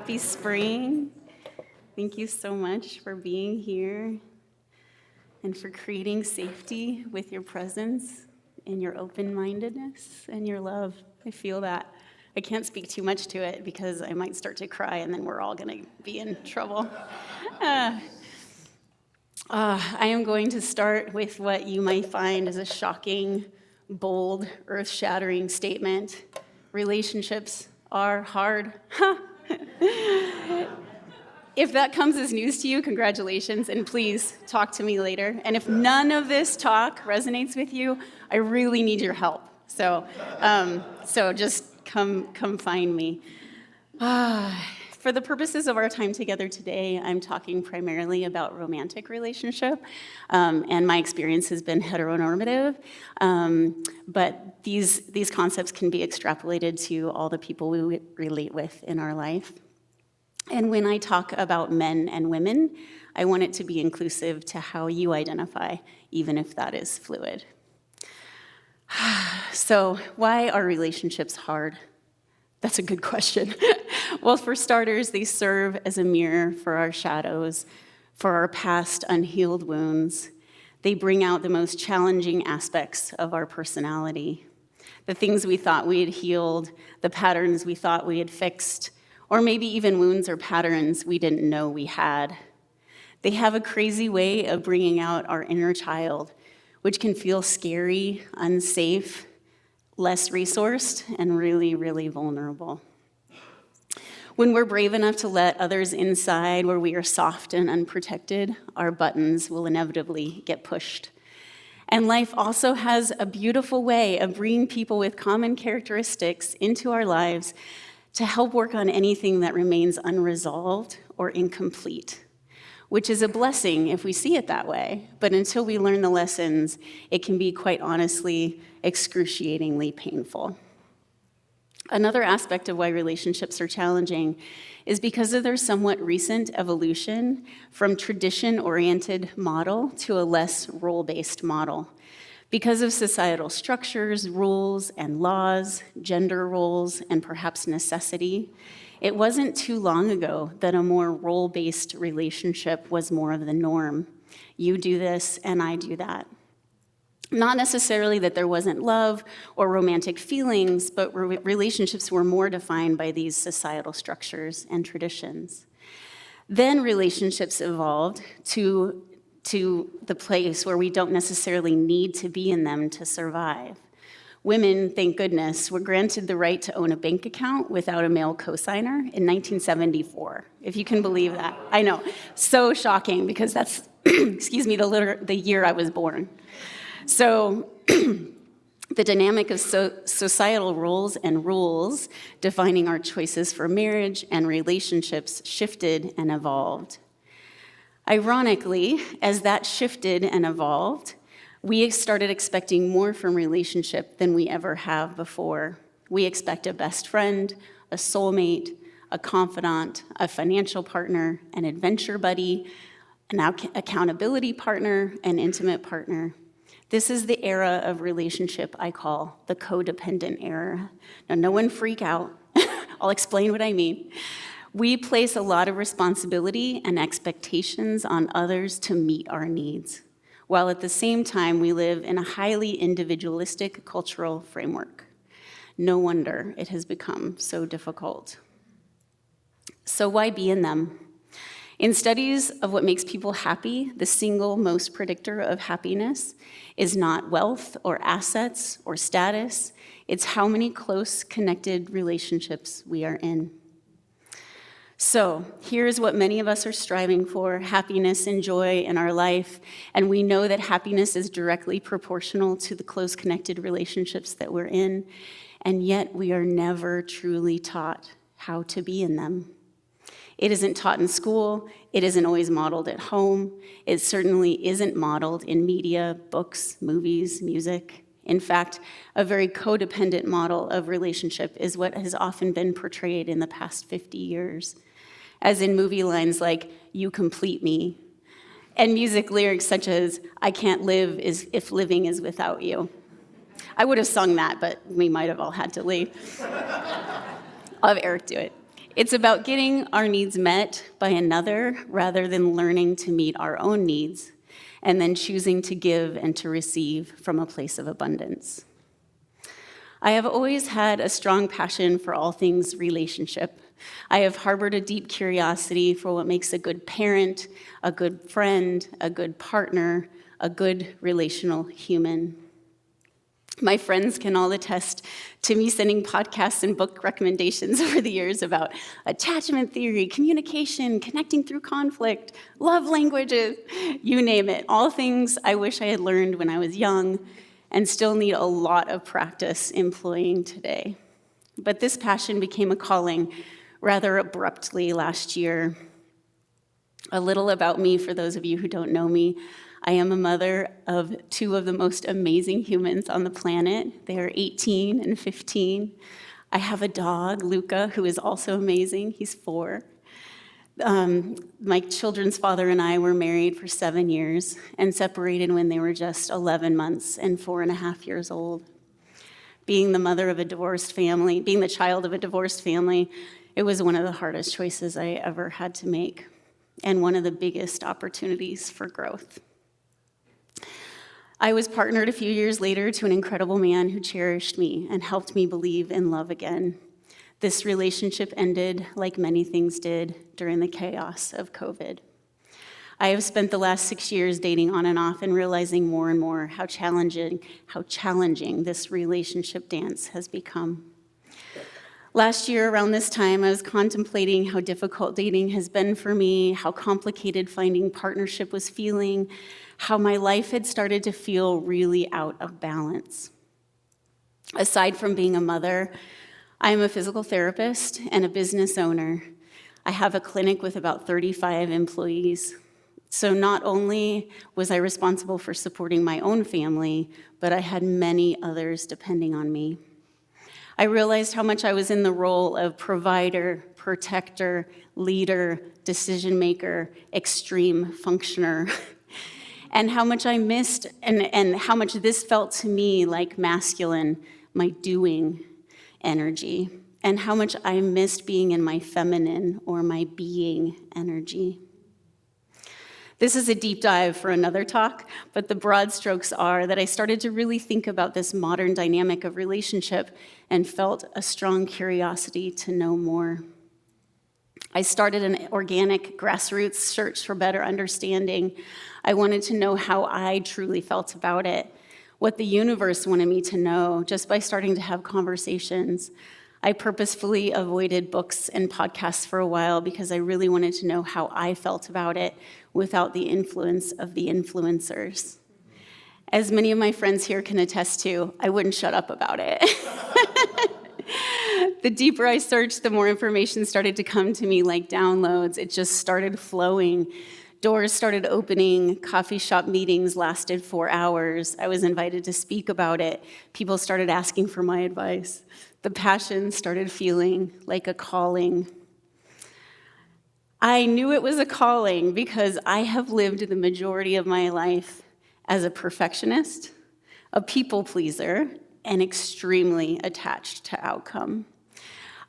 Happy spring. Thank you so much for being here and for creating safety with your presence and your open-mindedness and your love. I feel that. I can't speak too much to it because I might start to cry and then we're all going to be in trouble. I am going to start with what you might find as a shocking, bold, earth-shattering statement. Relationships are hard. If that comes as news to you, congratulations, and please talk to me later. And if none of this talk resonates with you, I really need your help. So just come find me. For the purposes of our time together today, I'm talking primarily about romantic relationship, and my experience has been heteronormative, but these concepts can be extrapolated to all the people we relate with in our life. And when I talk about men and women, I want it to be inclusive to how you identify, even if that is fluid. So, why are relationships hard? That's a good question. Well, for starters, they serve as a mirror for our shadows, for our past unhealed wounds. They bring out the most challenging aspects of our personality, the things we thought we had healed, the patterns we thought we had fixed, or maybe even wounds or patterns we didn't know we had. They have a crazy way of bringing out our inner child, which can feel scary, unsafe, less resourced, and really, really vulnerable. When we're brave enough to let others inside where we are soft and unprotected, our buttons will inevitably get pushed. And life also has a beautiful way of bringing people with common characteristics into our lives to help work on anything that remains unresolved or incomplete, which is a blessing if we see it that way. But until we learn the lessons, it can be quite honestly excruciatingly painful. Another aspect of why relationships are challenging is because of their somewhat recent evolution from tradition-oriented model to a less role-based model. Because of societal structures, rules, and laws, gender roles, and perhaps necessity, it wasn't too long ago that a more role-based relationship was more of the norm. You do this, and I do that. Not necessarily that there wasn't love or romantic feelings, but relationships were more defined by these societal structures and traditions. Then relationships evolved to the place where we don't necessarily need to be in them to survive. Women, thank goodness, were granted the right to own a bank account without a male cosigner in 1974, if you can believe that. I know, so shocking because that's, the year I was born. So the dynamic of societal roles and rules defining our choices for marriage and relationships shifted and evolved. Ironically, as that shifted and evolved, we started expecting more from relationship than we ever have before. We expect a best friend, a soulmate, a confidant, a financial partner, an adventure buddy, an accountability partner, an intimate partner. This is the era of relationship I call the codependent era. Now, no one freak out. I'll explain what I mean. We place a lot of responsibility and expectations on others to meet our needs, while at the same time we live in a highly individualistic cultural framework. No wonder it has become so difficult. So why be in them? In studies of what makes people happy, the single most predictor of happiness is not wealth or assets or status, it's how many close, connected relationships we are in. So here's what many of us are striving for, happiness and joy in our life, and we know that happiness is directly proportional to the close connected relationships that we're in, and yet we are never truly taught how to be in them. It isn't taught in school, it isn't always modeled at home, it certainly isn't modeled in media, books, movies, music. In fact, a very codependent model of relationship is what has often been portrayed in the past 50 years. As in movie lines like, "You complete me," and music lyrics such as, "I can't live if living is without you." I would have sung that, but we might have all had to leave. I'll have Eric do it. It's about getting our needs met by another rather than learning to meet our own needs and then choosing to give and to receive from a place of abundance. I have always had a strong passion for all things relationship. I have harbored a deep curiosity for what makes a good parent, a good friend, a good partner, a good relational human. My friends can all attest to me sending podcasts and book recommendations over the years about attachment theory, communication, connecting through conflict, love languages, you name it. All things I wish I had learned when I was young and still need a lot of practice employing today. But this passion became a calling rather abruptly last year. A little about me for those of you who don't know me. I am a mother of two of the most amazing humans on the planet. They are 18 and 15. I have a dog, Luca, who is also amazing. He's 4. My children's father and I were married for 7 years and separated when they were just 11 months and 4.5 years old. Being the mother of a divorced family, being the child of a divorced family, it was one of the hardest choices I ever had to make and one of the biggest opportunities for growth. I was partnered a few years later to an incredible man who cherished me and helped me believe in love again. This relationship ended, like many things did, during the chaos of COVID. I have spent the last 6 years dating on and off and realizing more and more how challenging this relationship dance has become. Last year, around this time, I was contemplating how difficult dating has been for me, how complicated finding partnership was feeling, how my life had started to feel really out of balance. Aside from being a mother, I am a physical therapist and a business owner. I have a clinic with about 35 employees. So not only was I responsible for supporting my own family, but I had many others depending on me. I realized how much I was in the role of provider, protector, leader, decision maker, extreme functioner, and how much I missed and how much this felt to me like masculine, my doing energy, and how much I missed being in my feminine or my being energy. This is a deep dive for another talk, but the broad strokes are that I started to really think about this modern dynamic of relationship and felt a strong curiosity to know more. I started an organic grassroots search for better understanding. I wanted to know how I truly felt about it, what the universe wanted me to know just by starting to have conversations. I purposefully avoided books and podcasts for a while because I really wanted to know how I felt about it without the influence of the influencers. As many of my friends here can attest to, I wouldn't shut up about it. The deeper I searched, the more information started to come to me like downloads. It just started flowing. Doors started opening. Coffee shop meetings lasted 4 hours. I was invited to speak about it. People started asking for my advice. The passion started feeling like a calling. I knew it was a calling because I have lived the majority of my life as a perfectionist, a people pleaser, and extremely attached to outcome.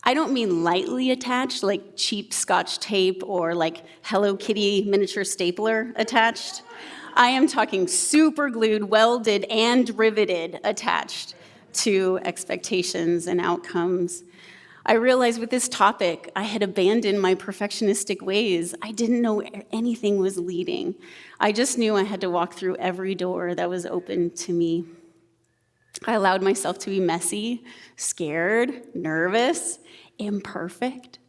I don't mean lightly attached, like cheap Scotch tape or like Hello Kitty miniature stapler attached. I am talking super glued, welded, and riveted attached to expectations and outcomes. I realized with this topic, I had abandoned my perfectionistic ways. I didn't know where anything was leading. I just knew I had to walk through every door that was open to me. I allowed myself to be messy, scared, nervous, imperfect.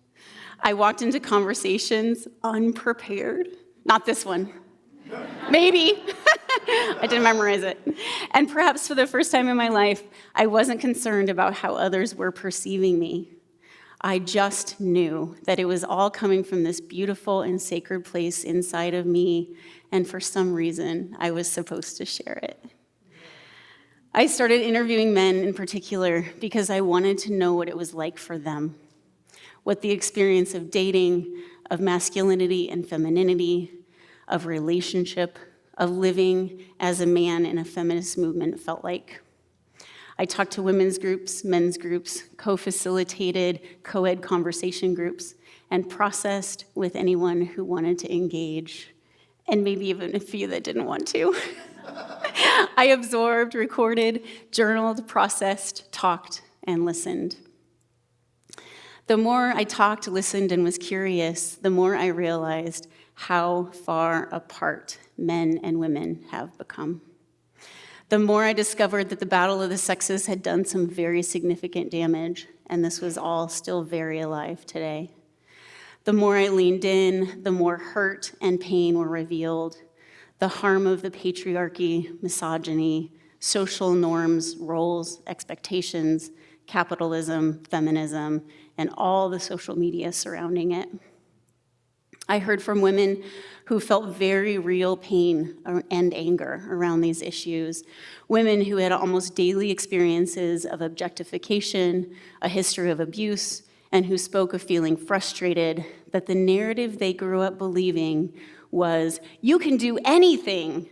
I walked into conversations unprepared. Not this one. Maybe. I didn't memorize it. And perhaps for the first time in my life, I wasn't concerned about how others were perceiving me. I just knew that it was all coming from this beautiful and sacred place inside of me, and for some reason, I was supposed to share it. I started interviewing men in particular because I wanted to know what it was like for them, what the experience of dating, of masculinity and femininity, of relationship, of living as a man in a feminist movement felt like. I talked to women's groups, men's groups, co-facilitated co-ed conversation groups, and processed with anyone who wanted to engage, and maybe even a few that didn't want to. I absorbed, recorded, journaled, processed, talked, and listened. The more I talked, listened, and was curious, the more I realized how far apart men and women have become. The more I discovered that the battle of the sexes had done some very significant damage, and this was all still very alive today. The more I leaned in, the more hurt and pain were revealed. The harm of the patriarchy, misogyny, social norms, roles, expectations, capitalism, feminism, and all the social media surrounding it. I heard from women who felt very real pain and anger around these issues, women who had almost daily experiences of objectification, a history of abuse, and who spoke of feeling frustrated that the narrative they grew up believing was, you can do anything,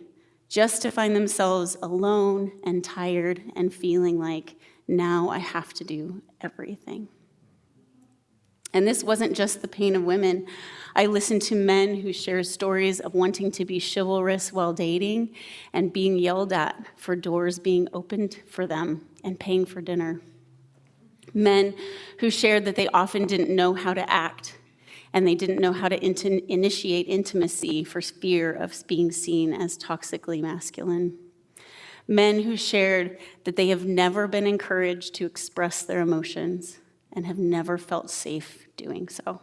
just to find themselves alone and tired and feeling like, now I have to do everything. And this wasn't just the pain of women. I listened to men who shared stories of wanting to be chivalrous while dating and being yelled at for doors being opened for them and paying for dinner. Men who shared that they often didn't know how to act and they didn't know how to initiate intimacy for fear of being seen as toxically masculine. Men who shared that they have never been encouraged to express their emotions and have never felt safe doing so.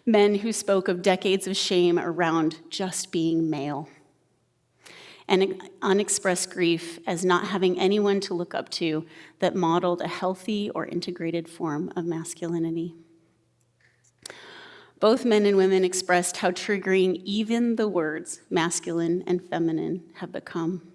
Men who spoke of decades of shame around just being male, and unexpressed grief as not having anyone to look up to that modeled a healthy or integrated form of masculinity. Both men and women expressed how triggering even the words masculine and feminine have become.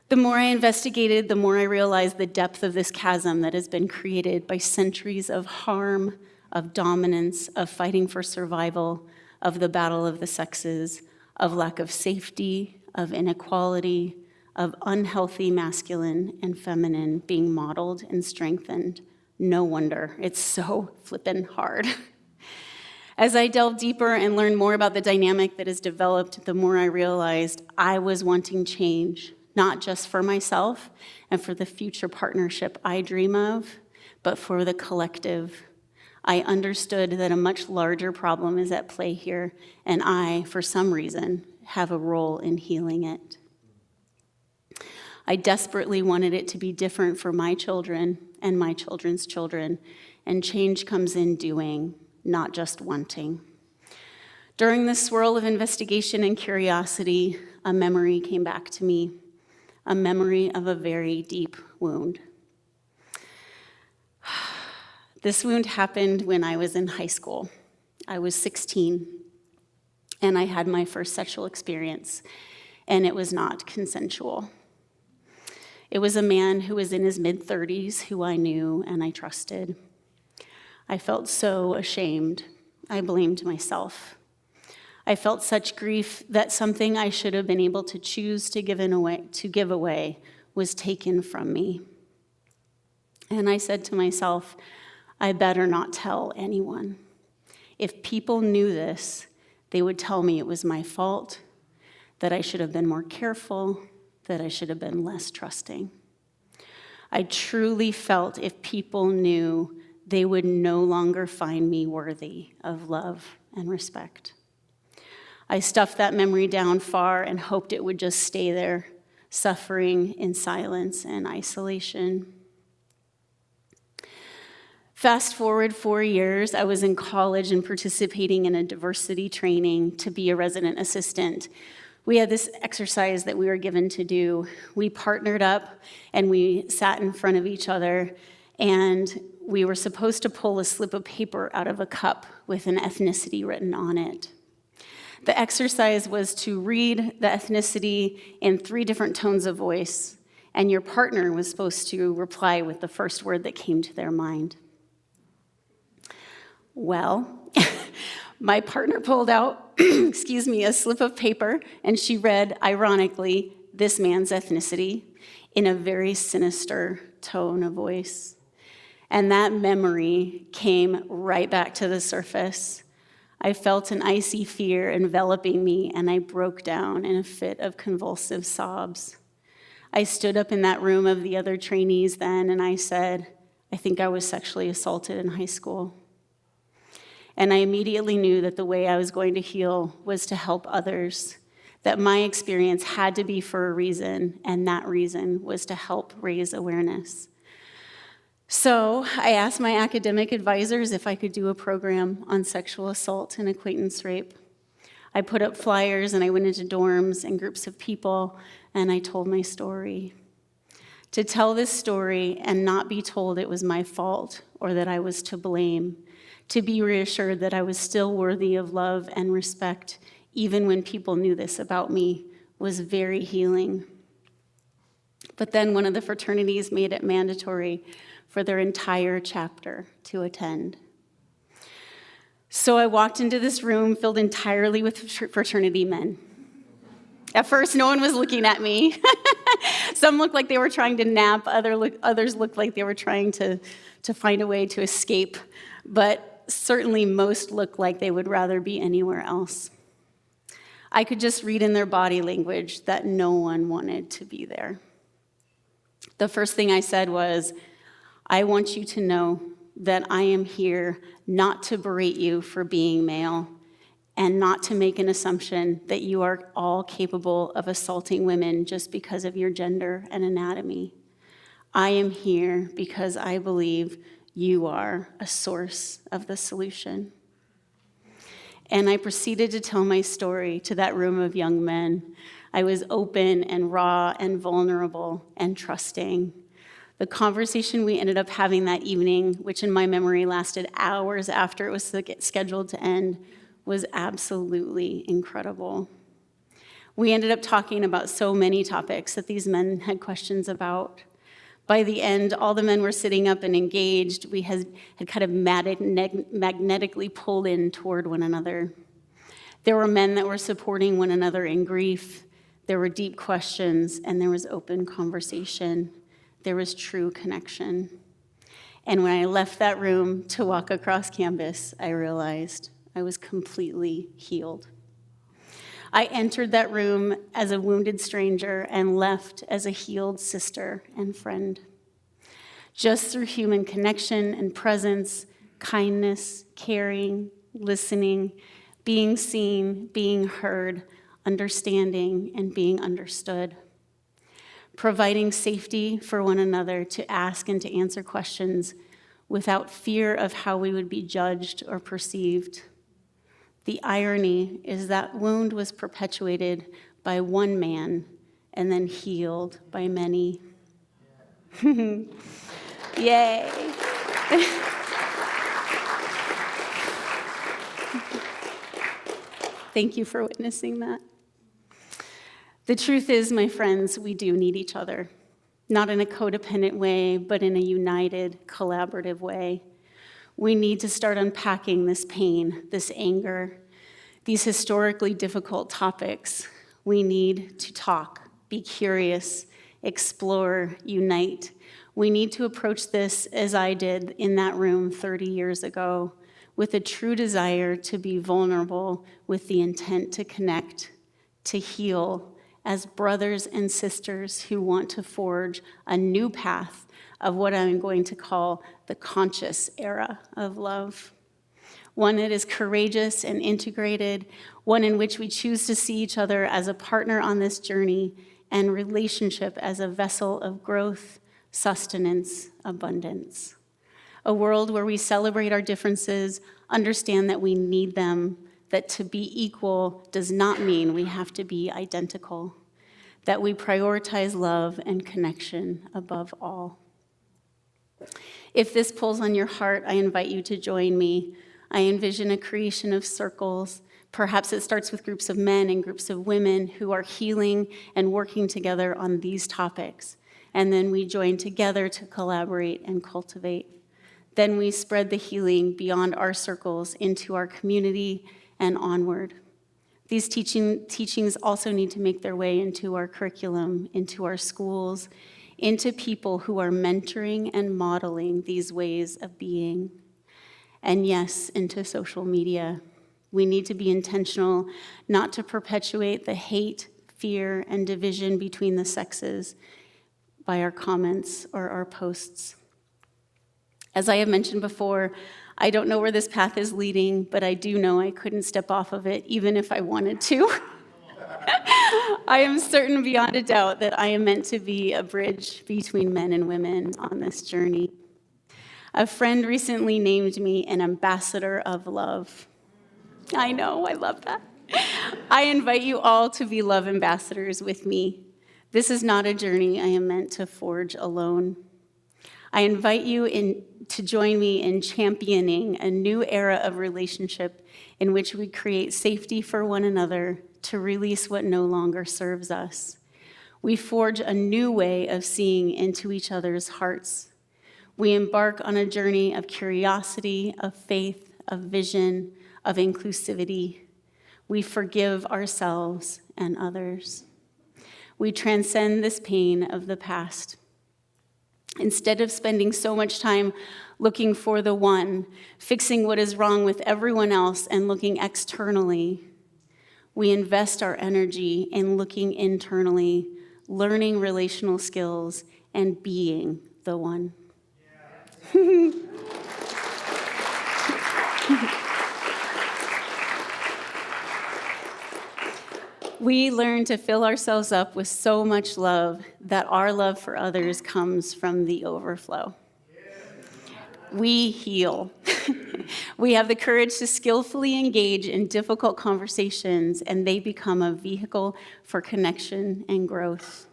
The more I investigated, the more I realized the depth of this chasm that has been created by centuries of harm, of dominance, of fighting for survival, of the battle of the sexes, of lack of safety, of inequality, of unhealthy masculine and feminine being modeled and strengthened. No wonder it's so flippin' hard. As I delved deeper and learned more about the dynamic that has developed, the more I realized I was wanting change, not just for myself and for the future partnership I dream of, but for the collective. I understood that a much larger problem is at play here, and I, for some reason, have a role in healing it. I desperately wanted it to be different for my children and my children's children, and change comes in doing, not just wanting. During this swirl of investigation and curiosity, a memory came back to me, a memory of a very deep wound. This wound happened when I was in high school. I was 16, and I had my first sexual experience, and it was not consensual. It was a man who was in his mid-30s who I knew and I trusted. I felt so ashamed. I blamed myself. I felt such grief that something I should have been able to choose to give away was taken from me. And I said to myself, I better not tell anyone. If people knew this, they would tell me it was my fault, that I should have been more careful, that I should have been less trusting. I truly felt if people knew, they would no longer find me worthy of love and respect. I stuffed that memory down far and hoped it would just stay there, suffering in silence and isolation. Fast forward 4 years, I was in college and participating in a diversity training to be a resident assistant. We had this exercise that we were given to do. We partnered up and we sat in front of each other, and we were supposed to pull a slip of paper out of a cup with an ethnicity written on it. The exercise was to read the ethnicity in 3 different tones of voice, and your partner was supposed to reply with the first word that came to their mind. Well, my partner pulled out, a slip of paper, and she read, ironically, this man's ethnicity in a very sinister tone of voice. And that memory came right back to the surface. I felt an icy fear enveloping me, and I broke down in a fit of convulsive sobs. I stood up in that room of the other trainees then, and I said, I think I was sexually assaulted in high school. And I immediately knew that the way I was going to heal was to help others, that my experience had to be for a reason, and that reason was to help raise awareness. So I asked my academic advisors if I could do a program on sexual assault and acquaintance rape. I put up flyers and I went into dorms and groups of people and I told my story. To tell this story and not be told it was my fault or that I was to blame, to be reassured that I was still worthy of love and respect, even when people knew this about me, was very healing. But then one of the fraternities made it mandatory for their entire chapter to attend. So I walked into this room filled entirely with fraternity men. At first, no one was looking at me. Some looked like they were trying to nap. Others looked like they were trying to find a way to escape. But certainly most looked like they would rather be anywhere else. I could just read in their body language that no one wanted to be there. The first thing I said was, I want you to know that I am here not to berate you for being male and not to make an assumption that you are all capable of assaulting women just because of your gender and anatomy. I am here because I believe you are a source of the solution. And I proceeded to tell my story to that room of young men. I was open and raw and vulnerable and trusting. The conversation we ended up having that evening, which in my memory lasted hours after it was scheduled to end, was absolutely incredible. We ended up talking about so many topics that these men had questions about. By the end, all the men were sitting up and engaged. We had kind of magnetically pulled in toward one another. There were men that were supporting one another in grief. There were deep questions, and there was open conversation. There was true connection. And when I left that room to walk across campus, I realized I was completely healed. I entered that room as a wounded stranger and left as a healed sister and friend. Just through human connection and presence, kindness, caring, listening, being seen, being heard, understanding, and being understood. Providing safety for one another to ask and to answer questions without fear of how we would be judged or perceived. The irony is that wound was perpetuated by one man and then healed by many. Yay. Thank you for witnessing that. The truth is, my friends, we do need each other, not in a codependent way, but in a united, collaborative way. We need to start unpacking this pain, this anger, these historically difficult topics. We need to talk, be curious, explore, unite. We need to approach this as I did in that room 30 years ago, with a true desire to be vulnerable, with the intent to connect, to heal, as brothers and sisters who want to forge a new path of what I'm going to call the conscious era of love. One that is courageous and integrated, one in which we choose to see each other as a partner on this journey and relationship as a vessel of growth, sustenance, abundance. A world where we celebrate our differences, understand that we need them, that to be equal does not mean we have to be identical, that we prioritize love and connection above all. If this pulls on your heart, I invite you to join me. I envision a creation of circles. Perhaps it starts with groups of men and groups of women who are healing and working together on these topics. And then we join together to collaborate and cultivate. Then we spread the healing beyond our circles into our community and onward. These teachings also need to make their way into our curriculum, into our schools, into people who are mentoring and modeling these ways of being. And yes, into social media. We need to be intentional not to perpetuate the hate, fear, and division between the sexes by our comments or our posts. As I have mentioned before, I don't know where this path is leading, but I do know I couldn't step off of it even if I wanted to. I am certain beyond a doubt that I am meant to be a bridge between men and women on this journey. A friend recently named me an ambassador of love. I know, I love that. I invite you all to be love ambassadors with me. This is not a journey I am meant to forge alone. I invite you to join me in championing a new era of relationship in which we create safety for one another to release what no longer serves us. We forge a new way of seeing into each other's hearts. We embark on a journey of curiosity, of faith, of vision, of inclusivity. We forgive ourselves and others. We transcend this pain of the past. Instead of spending so much time looking for the one, fixing what is wrong with everyone else and looking externally, we invest our energy in looking internally, learning relational skills, and being the one. Yeah. We learn to fill ourselves up with so much love that our love for others comes from the overflow. We heal. We have the courage to skillfully engage in difficult conversations, and they become a vehicle for connection and growth.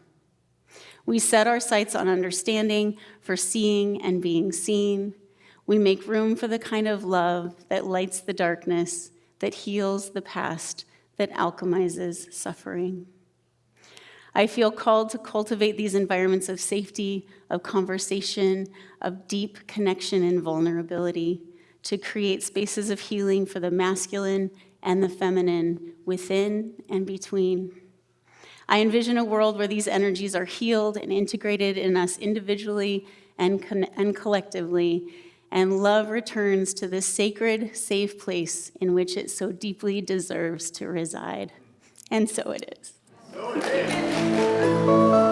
We set our sights on understanding, for seeing and being seen. We make room for the kind of love that lights the darkness, that heals the past, that alchemizes suffering. I feel called to cultivate these environments of safety, of conversation, of deep connection and vulnerability, to create spaces of healing for the masculine and the feminine, within and between. I envision a world where these energies are healed and integrated in us individually and collectively, and love returns to the sacred, safe place in which it so deeply deserves to reside. And so it is. So it is.